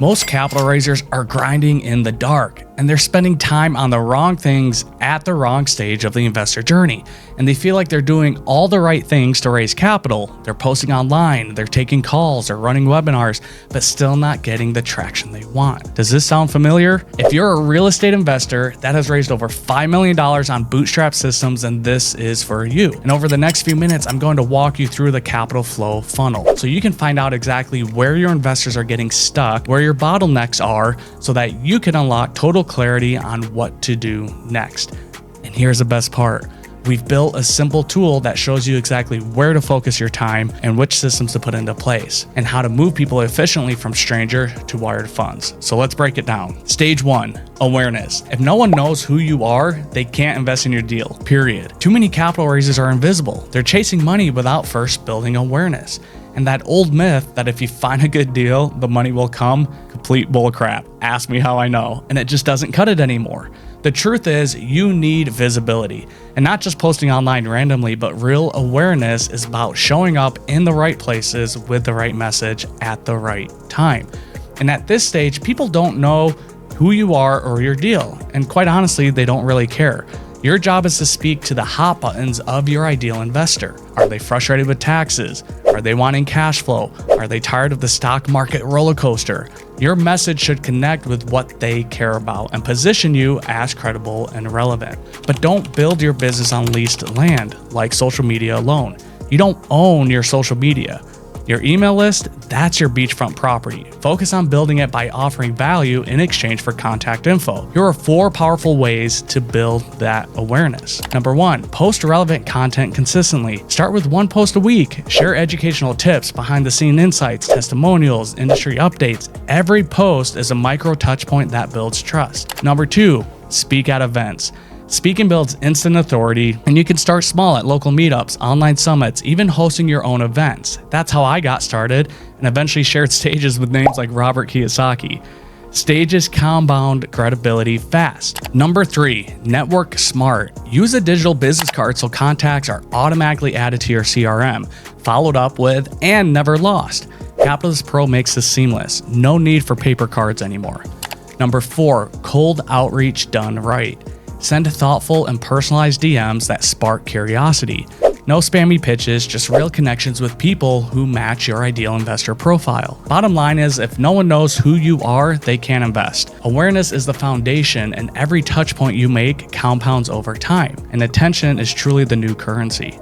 Most capital raisers are grinding in the dark, and they're spending time on the wrong things at the wrong stage of the investor journey. And they feel like they're doing all the right things to raise capital. They're posting online, they're taking calls, they're running webinars, but still not getting the traction they want. Does this sound familiar? If you're a real estate investor that has raised over $5 million on bootstrap systems, then this is for you. And over the next few minutes, I'm going to walk you through the capital flow funnel so you can find out exactly where your investors are getting stuck, where your bottlenecks are, so that you can unlock total clarity on what to do next. And here's the best part. We've built a simple tool that shows you exactly where to focus your time and which systems to put into place, and how to move people efficiently from stranger to wired funds. So let's break it down. Stage 1, awareness. If no one knows who you are, they can't invest in your deal, period. Too many capital raisers are invisible. They're chasing money without first building awareness. And that old myth that if you find a good deal, the money will come, complete bullcrap. Ask me how I know. And it just doesn't cut it anymore. The truth is, you need visibility, and not just posting online randomly, but real awareness is about showing up in the right places with the right message at the right time. And at this stage, people don't know who you are or your deal. And quite honestly, they don't really care. Your job is to speak to the hot buttons of your ideal investor. Are they frustrated with taxes? Are they wanting cash flow? Are they tired of the stock market roller coaster? Your message should connect with what they care about and position you as credible and relevant. But don't build your business on leased land like social media alone. You don't own your social media. Your email list, that's your beachfront property. Focus on building it by offering value in exchange for contact info. Here are 4 powerful ways to build that awareness. Number 1, post relevant content consistently. Start with 1 post a week. Share educational tips, behind the scene insights, testimonials, industry updates. Every post is a micro touch point that builds trust. Number 2, speak at events. Speaking builds instant authority, and you can start small at local meetups, online summits, even hosting your own events. That's how I got started and eventually shared stages with names like Robert Kiyosaki. Stages compound credibility fast. Number 3, network smart. Use a digital business card so contacts are automatically added to your CRM, followed up with, and never lost. Capitallyst Pro makes this seamless. No need for paper cards anymore. Number 4, cold outreach done right. Send thoughtful and personalized DMs that spark curiosity. No spammy pitches, just real connections with people who match your ideal investor profile. Bottom line is, if no one knows who you are, they can't invest. Awareness is the foundation, and every touch point you make compounds over time. And attention is truly the new currency.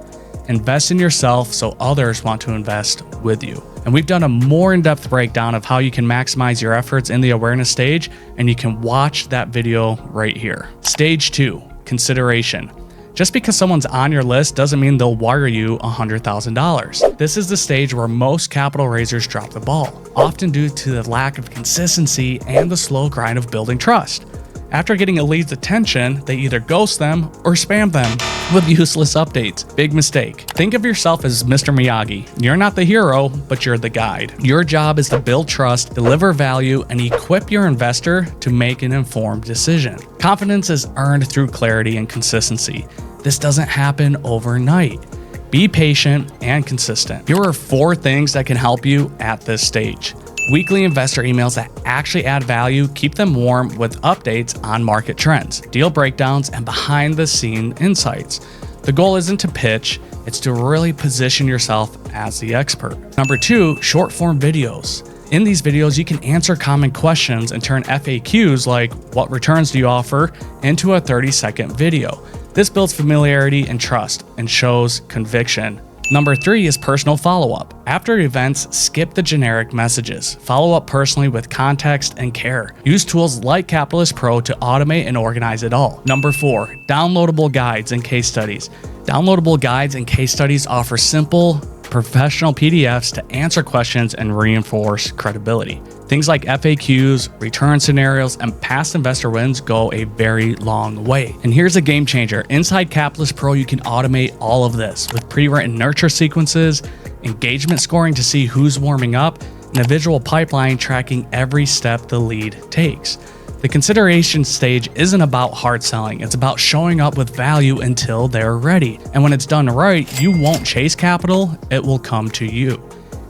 Invest in yourself so others want to invest with you. And we've done a more in-depth breakdown of how you can maximize your efforts in the awareness stage, and you can watch that video right here. Stage 2, consideration. Just because someone's on your list doesn't mean they'll wire you $100,000. This is the stage where most capital raisers drop the ball, often due to the lack of consistency and the slow grind of building trust. After getting a lead's attention, they either ghost them or spam them with useless updates. Big mistake. Think of yourself as Mr. Miyagi. You're not the hero, but you're the guide. Your job is to build trust, deliver value, and equip your investor to make an informed decision. Confidence is earned through clarity and consistency. This doesn't happen overnight. Be patient and consistent. Here are 4 things that can help you at this stage. Weekly investor emails that actually add value, keep them warm with updates on market trends, deal breakdowns, and behind the scene insights. The goal isn't to pitch, it's to really position yourself as the expert. Number 2, short form videos. In these videos, you can answer common questions and turn FAQs like what returns do you offer into a 30-second video. This builds familiarity and trust and shows conviction. Number 3 is personal follow-up. After events, skip the generic messages. Follow up personally with context and care. Use tools like Capitallyst Pro to automate and organize it all. Number 4, downloadable guides and case studies. Downloadable guides and case studies offer simple, professional PDFs to answer questions and reinforce credibility. Things like FAQs, return scenarios, and past investor wins go a very long way. And here's a game changer. Inside Capitallyst Pro, you can automate all of this with pre-written nurture sequences, engagement scoring to see who's warming up, and a visual pipeline tracking every step the lead takes. The consideration stage isn't about hard selling, it's about showing up with value until they're ready. And when it's done right, you won't chase capital, it will come to you.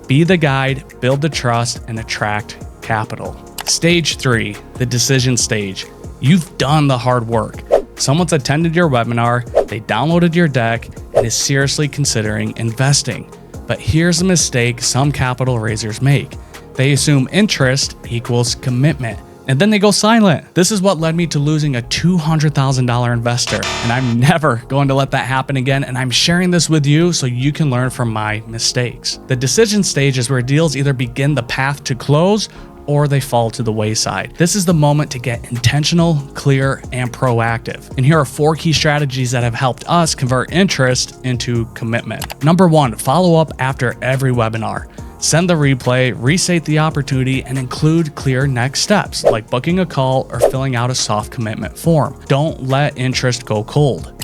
Be the guide, build the trust, and attract capital. Stage 3, the decision stage. You've done the hard work. Someone's attended your webinar, they downloaded your deck, and is seriously considering investing. But here's a mistake some capital raisers make. They assume interest equals commitment, and then they go silent. This is what led me to losing a $200,000 investor, and I'm never going to let that happen again, and I'm sharing this with you so you can learn from my mistakes. The decision stage is where deals either begin the path to close or they fall to the wayside. This is the moment to get intentional, clear, and proactive. And here are 4 key strategies that have helped us convert interest into commitment. Number 1, follow up after every webinar. Send the replay, restate the opportunity, and include clear next steps, like booking a call or filling out a soft commitment form. Don't let interest go cold.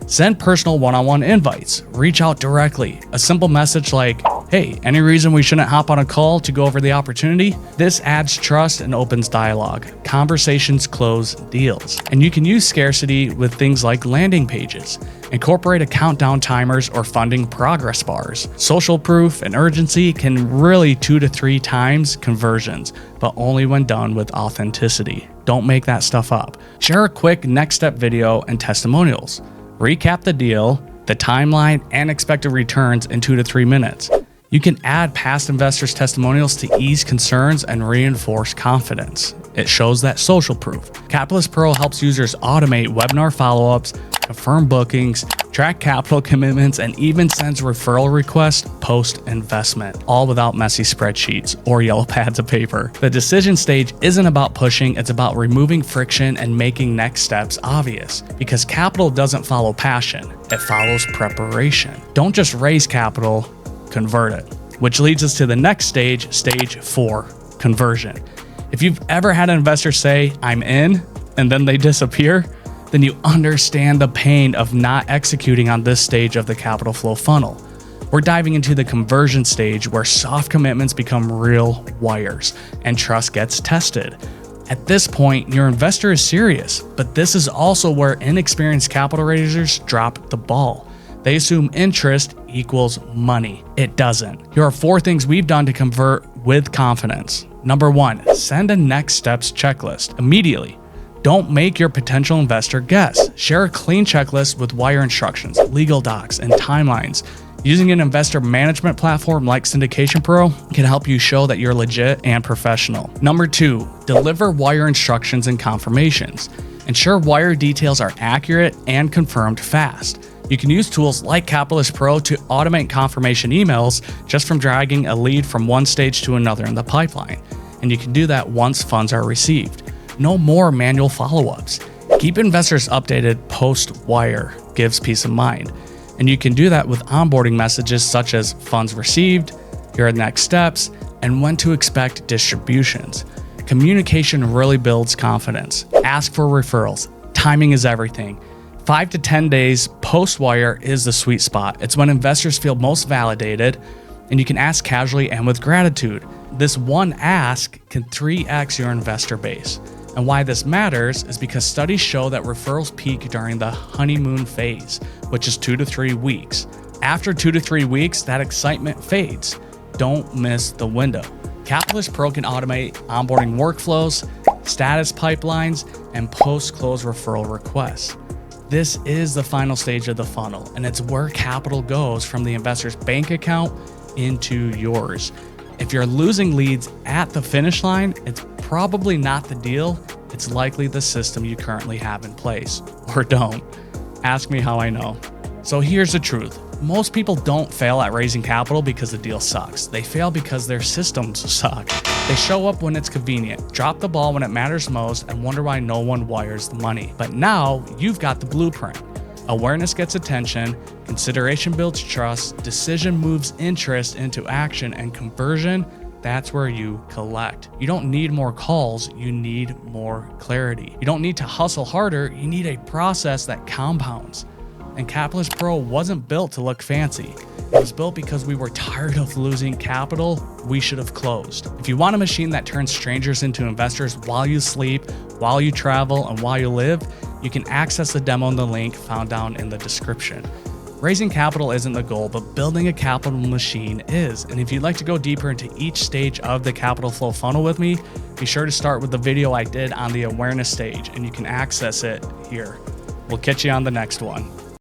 Send personal one-on-one invites. Reach out directly. A simple message like, hey, any reason we shouldn't hop on a call to go over the opportunity? This adds trust and opens dialogue. Conversations close deals. And you can use scarcity with things like landing pages. Incorporate a countdown timers or funding progress bars. Social proof and urgency can really 2 to 3 times conversions, but only when done with authenticity. Don't make that stuff up. Share a quick next step video and testimonials. Recap the deal, the timeline, and expected returns in 2 to 3 minutes. You can add past investors' testimonials to ease concerns and reinforce confidence. It shows that social proof. Capitallyst Pro helps users automate webinar follow-ups, confirm bookings, track capital commitments, and even sends referral requests post-investment, all without messy spreadsheets or yellow pads of paper. The decision stage isn't about pushing, it's about removing friction and making next steps obvious. Because capital doesn't follow passion, it follows preparation. Don't just raise capital, convert it. Which leads us to the next stage, stage 4, conversion. If you've ever had an investor say, I'm in, and then they disappear, then you understand the pain of not executing on this stage of the capital flow funnel. We're diving into the conversion stage where soft commitments become real wires and trust gets tested. At this point, your investor is serious, but this is also where inexperienced capital raisers drop the ball. They assume interest equals money. It doesn't. Here are 4 things we've done to convert with confidence. Number 1, send a next steps checklist immediately. Don't make your potential investor guess. Share a clean checklist with wire instructions, legal docs, and timelines. Using an investor management platform like Syndication Pro can help you show that you're legit and professional. Number 2, deliver wire instructions and confirmations. Ensure wire details are accurate and confirmed fast. You can use tools like Capitallyst Pro to automate confirmation emails just from dragging a lead from one stage to another in the pipeline. And you can do that once funds are received. No more manual follow-ups. Keep investors updated post-wire, gives peace of mind. And you can do that with onboarding messages such as funds received, here are the next steps, and when to expect distributions. Communication really builds confidence. Ask for referrals. Timing is everything. 5 to 10 days post-wire is the sweet spot. It's when investors feel most validated, and you can ask casually and with gratitude. This one ask can 3x your investor base. And why this matters is because studies show that referrals peak during the honeymoon phase, which is 2 to 3 weeks. After 2 to 3 weeks, that excitement fades. Don't miss the window. Capitallyst Pro can automate onboarding workflows, status pipelines, and post-close referral requests. This is the final stage of the funnel, and it's where capital goes from the investor's bank account into yours. If you're losing leads at the finish line, it's probably not the deal. It's likely the system you currently have in place. Or don't. Ask me how I know. So here's the truth. Most people don't fail at raising capital because the deal sucks. They fail because their systems suck. They show up when it's convenient, drop the ball when it matters most, and wonder why no one wires the money. But now you've got the blueprint. Awareness gets attention, consideration builds trust, decision moves interest into action, and conversion, that's where you collect. You don't need more calls, you need more clarity. You don't need to hustle harder, you need a process that compounds. And Capitallyst Pro wasn't built to look fancy. It was built because we were tired of losing capital we should have closed. If you want a machine that turns strangers into investors while you sleep, while you travel, and while you live, you can access the demo in the link found down in the description. Raising capital isn't the goal, but building a capital machine is. And if you'd like to go deeper into each stage of the capital flow funnel with me, be sure to start with the video I did on the awareness stage, and you can access it here. We'll catch you on the next one.